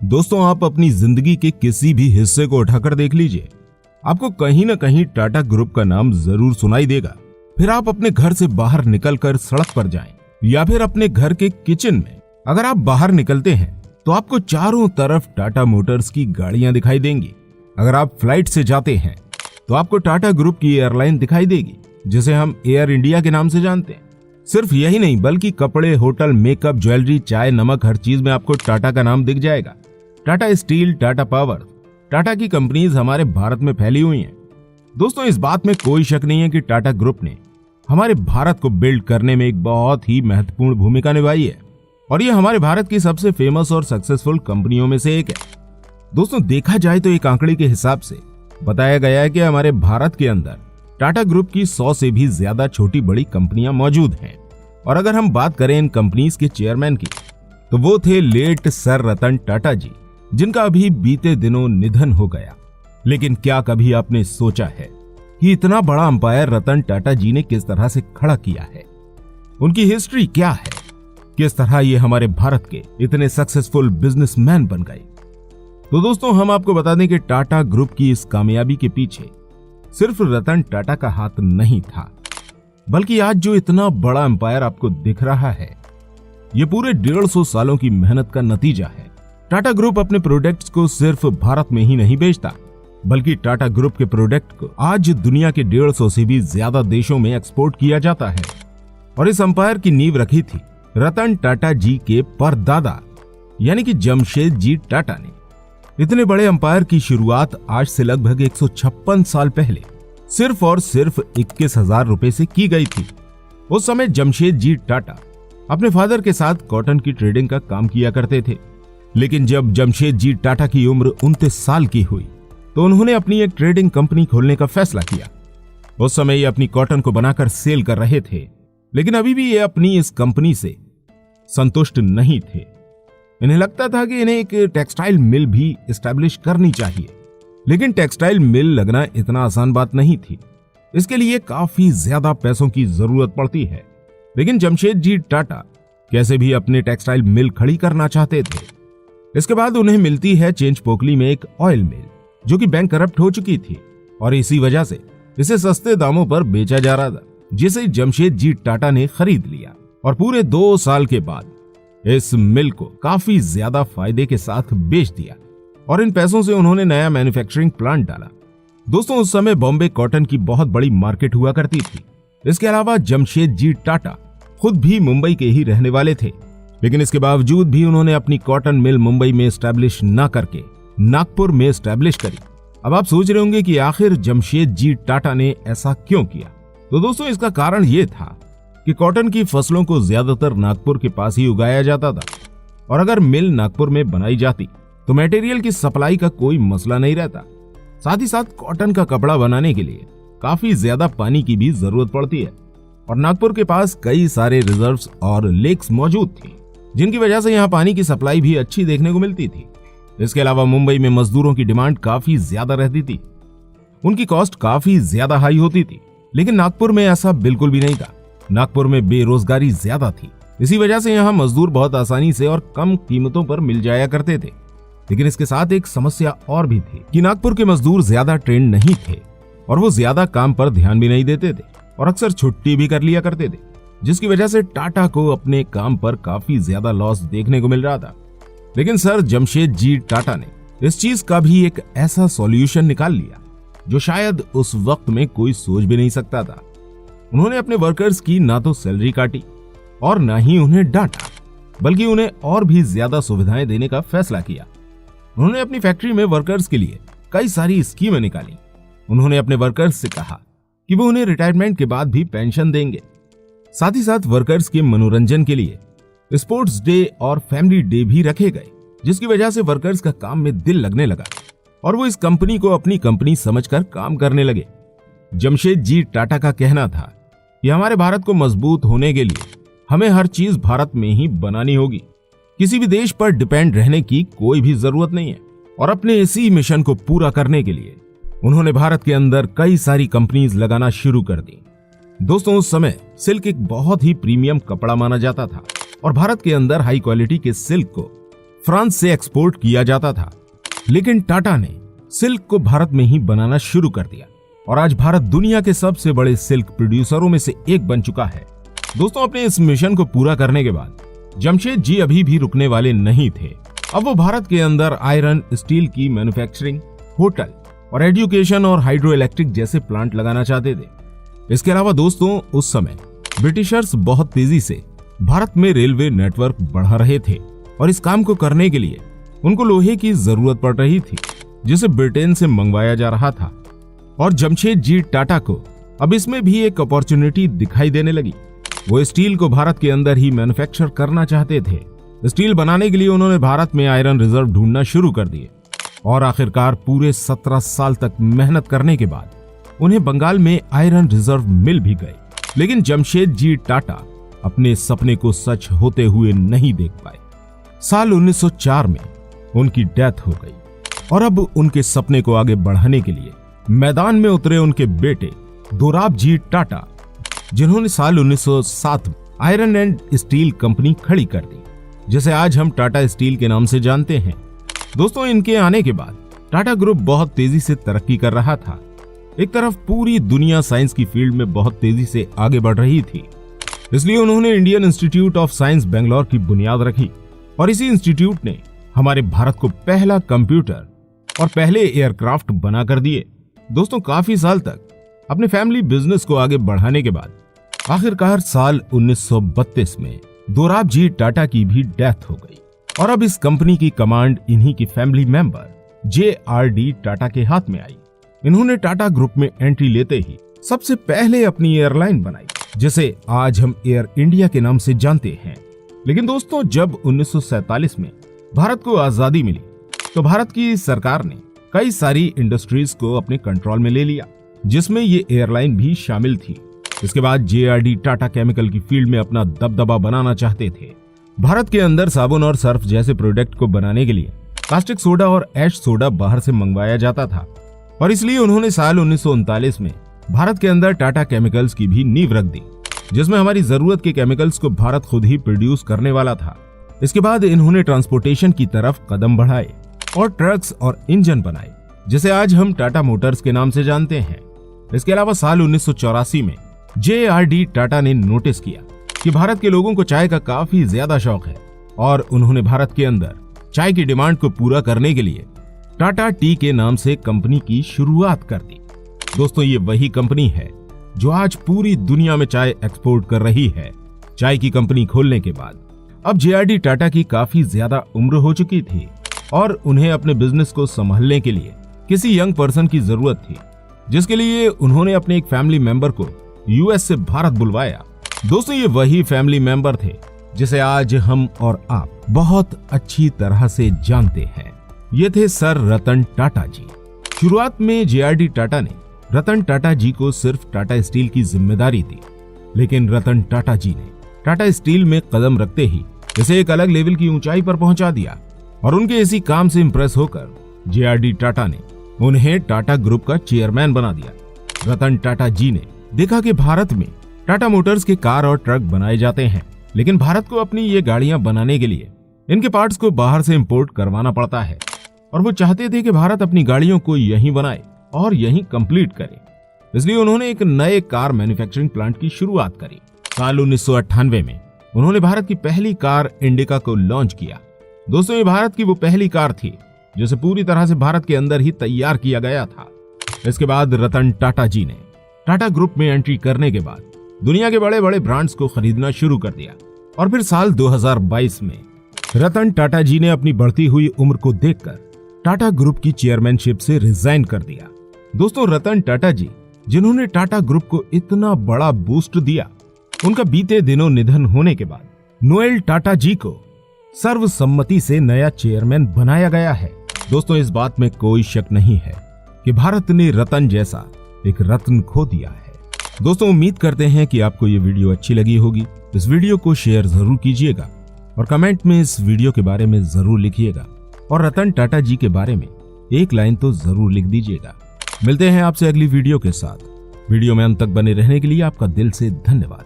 दोस्तों, आप अपनी जिंदगी के किसी भी हिस्से को उठाकर देख लीजिए, आपको कहीं ना कहीं टाटा ग्रुप का नाम जरूर सुनाई देगा। फिर आप अपने घर से बाहर निकलकर सड़क पर जाएं या फिर अपने घर के किचन में अगर आप बाहर निकलते हैं तो आपको चारों तरफ टाटा मोटर्स की गाड़ियां दिखाई देंगी। अगर आप फ्लाइट से जाते हैं तो आपको टाटा ग्रुप की एयरलाइन दिखाई देगी, जिसे हम एयर इंडिया के नाम से जानते हैं। सिर्फ यही नहीं बल्कि कपड़े, होटल, मेकअप, ज्वेलरी, चाय, नमक, हर चीज में आपको टाटा का नाम दिख जाएगा। टाटा स्टील, टाटा पावर, टाटा की कंपनीज हमारे भारत में फैली हुई हैं। दोस्तों, इस बात में कोई शक नहीं है कि टाटा ग्रुप ने हमारे भारत को बिल्ड करने में एक बहुत ही महत्वपूर्ण भूमिका निभाई है और ये हमारे भारत की सबसे फेमस और सक्सेसफुल कंपनियों में से एक है। दोस्तों, देखा जाए तो एक आंकड़े के हिसाब से बताया गया है कि हमारे भारत के अंदर टाटा ग्रुप की 100 से भी ज्यादा छोटी बड़ी कंपनियां मौजूद हैं। और अगर हम बात करें इन कंपनीज के चेयरमैन की, तो वो थे लेट सर रतन टाटा जी, जिनका अभी बीते दिनों निधन हो गया। लेकिन क्या कभी आपने सोचा है कि इतना बड़ा अंपायर रतन टाटा जी ने किस तरह से खड़ा किया है? उनकी हिस्ट्री क्या है? किस तरह ये हमारे भारत के इतने सक्सेसफुल बिजनेसमैन बन गए? तो दोस्तों, हम आपको बता दें कि टाटा ग्रुप की इस कामयाबी के पीछे सिर्फ रतन टाटा का हाथ नहीं था, बल्कि आज जो इतना बड़ा एम्पायर आपको दिख रहा है, ये पूरे 150 सालों की मेहनत का नतीजा है। टाटा ग्रुप अपने प्रोडक्ट्स को सिर्फ भारत में ही नहीं बेचता, बल्कि टाटा ग्रुप के प्रोडक्ट को आज दुनिया के 150 से भी ज्यादा देशों में एक्सपोर्ट किया जाता है। और इस एम्पायर की नींव रखी थी रतन टाटा जी के परदादा यानी कि जमशेद जी टाटा ने। इतने बड़े एम्पायर की शुरुआत आज से लगभग 156 साल पहले सिर्फ और सिर्फ 21,000 रुपए से की गई थी। उस समय जमशेद जी टाटा अपने फादर के साथ कॉटन की ट्रेडिंग का काम किया करते थे। लेकिन जब जमशेद जी टाटा की उम्र 29 साल की हुई तो उन्होंने अपनी एक ट्रेडिंग कंपनी खोलने का फैसला किया। उस समय ये अपनी कॉटन को बनाकर सेल कर रहे थे, लेकिन अभी भी ये अपनी इस कंपनी से संतुष्ट नहीं थे। इन्हें लगता था कि इन्हें एक टेक्सटाइल मिल भी एस्टैब्लिश करनी चाहिए। लेकिन टेक्सटाइल मिल लगना इतना आसान बात नहीं थी। इसके लिए काफी ज्यादा पैसों की जरूरत पड़ती है। लेकिन जमशेद जी टाटा कैसे भी अपने टेक्सटाइल मिल खड़ी करना चाहते थे। इसके बाद उन्हें मिलती है चेंज पोकली में एक ऑयल मिल, जो कि बैंक करप्ट हो चुकी थी और इसी वजह से इसे सस्ते दामों पर बेचा जा रहा था, जिसे जमशेद जी टाटा ने खरीद लिया और पूरे 2 साल के बाद इस मिल को काफी ज्यादा फायदे के साथ बेच दिया और इन पैसों से उन्होंने नया मैन्युफैक्चरिंग प्लांट डाला। दोस्तों, उस समय बॉम्बे कॉटन की बहुत बड़ी मार्केट हुआ करती थी। इसके अलावा जमशेद जी टाटा खुद भी मुंबई के ही रहने वाले थे, लेकिन इसके बावजूद भी उन्होंने अपनी कॉटन मिल मुंबई में एस्टैब्लिश न करके नागपुर में एस्टैब्लिश करी। अब आप सोच रहे होंगे कि आखिर जमशेद जी टाटा ने ऐसा क्यों किया? तो दोस्तों, इसका कारण ये था कि कॉटन की फसलों को ज्यादातर नागपुर के पास ही उगाया जाता था और अगर मिल नागपुर में बनाई जाती तो मटेरियल की सप्लाई का कोई मसला नहीं रहता। साथ ही साथ कॉटन का कपड़ा बनाने के लिए काफी ज्यादा पानी की भी जरूरत पड़ती है और नागपुर के पास कई सारे रिजर्व्स और लेक्स मौजूद थी, जिनकी वजह से यहाँ पानी की सप्लाई भी अच्छी देखने को मिलती थी। इसके अलावा मुंबई में मजदूरों की डिमांड काफी ज्यादा रहती थी, उनकी कॉस्ट काफी ज्यादा हाई होती थी। लेकिन नागपुर में ऐसा बिल्कुल भी नहीं था। नागपुर में बेरोजगारी ज्यादा थी, इसी वजह से यहाँ मजदूर बहुत आसानी से और कम कीमतों पर मिल जाया करते थे। लेकिन इसके साथ एक समस्या और भी थी कि नागपुर के मजदूर ज्यादा ट्रेंड नहीं थे और वो ज्यादा काम पर ध्यान भी नहीं देते थे और अक्सर छुट्टी भी कर लिया करते थे, जिसकी वजह से टाटा को अपने काम पर काफी ज्यादा लॉस देखने को मिल रहा था। लेकिन सर जमशेद जी टाटा ने इस चीज का भी एक ऐसा सॉल्यूशन निकाल लिया जो शायद उस वक्त में कोई सोच भी नहीं सकता था। उन्होंने अपने वर्कर्स की ना तो सैलरी काटी और ना ही उन्हें डांटा, बल्कि उन्हें और भी ज्यादा सुविधाएं देने का फैसला किया। उन्होंने अपनी फैक्ट्री में वर्कर्स के लिए कई सारी स्कीमें निकाली। उन्होंने अपने वर्कर्स से कहा कि वो उन्हें रिटायरमेंट के बाद भी पेंशन देंगे। साथ ही साथ वर्कर्स के मनोरंजन के लिए स्पोर्ट्स डे और फैमिली डे भी रखे गए, जिसकी वजह से वर्कर्स का काम में दिल लगने लगा और वो इस कंपनी को अपनी कंपनी समझकर काम करने लगे। जमशेद जी टाटा का कहना था कि हमारे भारत को मजबूत होने के लिए हमें हर चीज भारत में ही बनानी होगी, किसी भी देश पर डिपेंड रहने की कोई भी जरूरत नहीं है। और अपने इसी मिशन को पूरा करने के लिए उन्होंने भारत के अंदर कई सारी कंपनीज लगाना शुरू कर दी। दोस्तों, उस समय सिल्क एक बहुत ही प्रीमियम कपड़ा माना जाता था और भारत के अंदर हाई क्वालिटी के सिल्क को फ्रांस से एक्सपोर्ट किया जाता था, लेकिन टाटा ने सिल्क को भारत में ही बनाना शुरू कर दिया और आज भारत दुनिया के सबसे बड़े सिल्क प्रोड्यूसरों में से एक बन चुका है। दोस्तों, अपने इस मिशन को पूरा करने के बाद जमशेद जी अभी भी रुकने वाले नहीं थे। अब वो भारत के अंदर आयरन, स्टील की मैन्युफैक्चरिंग, होटल और एजुकेशन और हाइड्रो इलेक्ट्रिक जैसे प्लांट लगाना चाहते थे। इसके अलावा दोस्तों, उस समय ब्रिटिशर्स बहुत तेजी से भारत में रेलवे नेटवर्क बढ़ा रहे थे और इस काम को करने के लिए उनको लोहे की जरूरत पड़ रही थी, जिसे ब्रिटेन से मंगवाया जा रहा था। और जमशेद जी टाटा को अब इसमें भी एक अपॉर्चुनिटी दिखाई देने लगी। वो स्टील को भारत के अंदर ही मैन्युफैक्चर करना चाहते थे। स्टील बनाने के लिए उन्होंने भारत में आयरन रिजर्व ढूंढना शुरू कर दिए और आखिरकार पूरे 17 साल तक मेहनत करने के बाद उन्हें बंगाल में आयरन रिजर्व मिल भी गए। लेकिन जमशेद जी टाटा अपने सपने को सच होते हुए नहीं देख पाए। साल 1904 में उनकी डेथ हो गई और अब उनके सपने को आगे बढ़ाने के लिए मैदान में उतरे उनके बेटे दोराब जी टाटा, जिन्होंने साल 1907 आयरन एंड स्टील कंपनी खड़ी कर दी, जिसे आज हम टाटा स्टील के नाम से जानते हैं। दोस्तों, इनके आने के बाद टाटा ग्रुप बहुत तेजी से तरक्की कर रहा था। एक तरफ पूरी दुनिया साइंस की फील्ड में बहुत तेजी से आगे बढ़ रही थी, इसलिए उन्होंने Indian institute of science Bangalore की बुनियाद रखी और इसी इंस्टीट्यूट ने हमारे भारत को पहला कंप्यूटर और पहले एयरक्राफ्ट बना कर दिए। दोस्तों, काफी साल तक अपने फैमिली बिजनेस को आगे बढ़ाने के बाद आखिरकार साल 1932 में दोराब जी टाटा की भी डेथ हो गई और अब इस कंपनी की कमांड इन्हीं की फैमिली मेंबर JRD टाटा के हाथ में आई। इन्होंने टाटा ग्रुप में एंट्री लेते ही सबसे पहले अपनी एयरलाइन बनाई, जिसे आज हम एयर इंडिया के नाम से जानते हैं। लेकिन दोस्तों, जब 1947 में भारत को आजादी मिली तो भारत की सरकार ने कई सारी इंडस्ट्रीज को अपने कंट्रोल में ले लिया, जिसमें ये एयरलाइन भी शामिल थी। इसके बाद JRD टाटा केमिकल की फील्ड में अपना दबदबा बनाना चाहते थे। भारत के अंदर साबुन और सर्फ जैसे प्रोडक्ट को बनाने के लिए कास्टिक सोडा और ऐश सोडा बाहर से मंगवाया जाता था और इसलिए उन्होंने साल 1939 में भारत के अंदर टाटा केमिकल्स की भी नींव रख दी, जिसमें हमारी जरूरत के केमिकल्स को भारत खुद ही प्रोड्यूस करने वाला था। इसके बाद इन्होंने ट्रांसपोर्टेशन की तरफ कदम बढ़ाए और ट्रक्स और इंजन बनाए, जिसे आज हम टाटा मोटर्स के नाम से जानते हैं। इसके अलावा साल 1984 में JRD टाटा ने नोटिस किया कि भारत के लोगों को चाय का काफी ज्यादा शौक है और उन्होंने भारत के अंदर चाय की डिमांड को पूरा करने के लिए टाटा टी के नाम से कंपनी की शुरुआत कर दी। दोस्तों, ये वही कंपनी है जो आज पूरी दुनिया में चाय एक्सपोर्ट कर रही है। चाय की कंपनी खोलने के बाद अब JRD टाटा की काफी ज्यादा उम्र हो चुकी थी और उन्हें अपने बिजनेस को संभालने के लिए किसी यंग पर्सन की जरूरत थी, जिसके लिए उन्होंने अपने एक फैमिली मेंबर को US से भारत बुलवाया। दोस्तों, ये वही फैमिली मेंबर थे जिसे आज हम और आप बहुत अच्छी तरह से जानते हैं। ये थे सर रतन टाटा जी। शुरुआत में JRD टाटा ने रतन टाटा जी को सिर्फ टाटा स्टील की जिम्मेदारी दी, लेकिन रतन टाटा जी ने टाटा स्टील में कदम रखते ही इसे एक अलग लेवल की ऊंचाई पर पहुंचा दिया और उनके इसी काम से इंप्रेस होकर JRD टाटा ने उन्हें टाटा ग्रुप का चेयरमैन बना दिया। रतन टाटा जी ने देखा कि भारत में टाटा मोटर्स के कार और ट्रक बनाए जाते हैं, लेकिन भारत को अपनी ये गाड़ियां बनाने के लिए इनके पार्ट्स को बाहर से इंपोर्ट करवाना पड़ता है और वो चाहते थे कि भारत अपनी गाड़ियों को यहीं बनाए और यहीं कंप्लीट करे। इसलिए उन्होंने एक नए कार मैन्युफैक्चरिंग प्लांट की शुरुआत करी। साल 1998 में उन्होंने भारत की पहली कार इंडिका को लॉन्च किया। दोस्तों, ये भारत की वो पहली कार थी जिसे पूरी तरह से भारत के अंदर ही तैयार किया गया था। इसके बाद रतन टाटा जी ने टाटा ग्रुप में एंट्री करने के बाद दुनिया के बड़े बड़े ब्रांड्स को खरीदना शुरू कर दिया और फिर साल 2022 में रतन टाटा जी ने अपनी बढ़ती हुई उम्र को देखकर टाटा ग्रुप की चेयरमैनशिप से रिजाइन कर दिया। दोस्तों, रतन टाटा जी, जिन्होंने टाटा ग्रुप को इतना बड़ा बूस्ट दिया, उनका बीते दिनों निधन होने के बाद नोएल टाटा जी को सर्वसम्मति से नया चेयरमैन बनाया गया है। दोस्तों, इस बात में कोई शक नहीं है कि भारत ने रतन जैसा एक रत्न खो दिया है। दोस्तों, उम्मीद करते हैं कि आपको ये वीडियो अच्छी लगी होगी। इस वीडियो को शेयर जरूर कीजिएगा और कमेंट में इस वीडियो के बारे में जरूर लिखिएगा और रतन टाटा जी के बारे में एक लाइन तो जरूर लिख दीजिएगा। मिलते हैं आपसे अगली वीडियो के साथ। वीडियो में अंत तक बने रहने के लिए आपका दिल से धन्यवाद।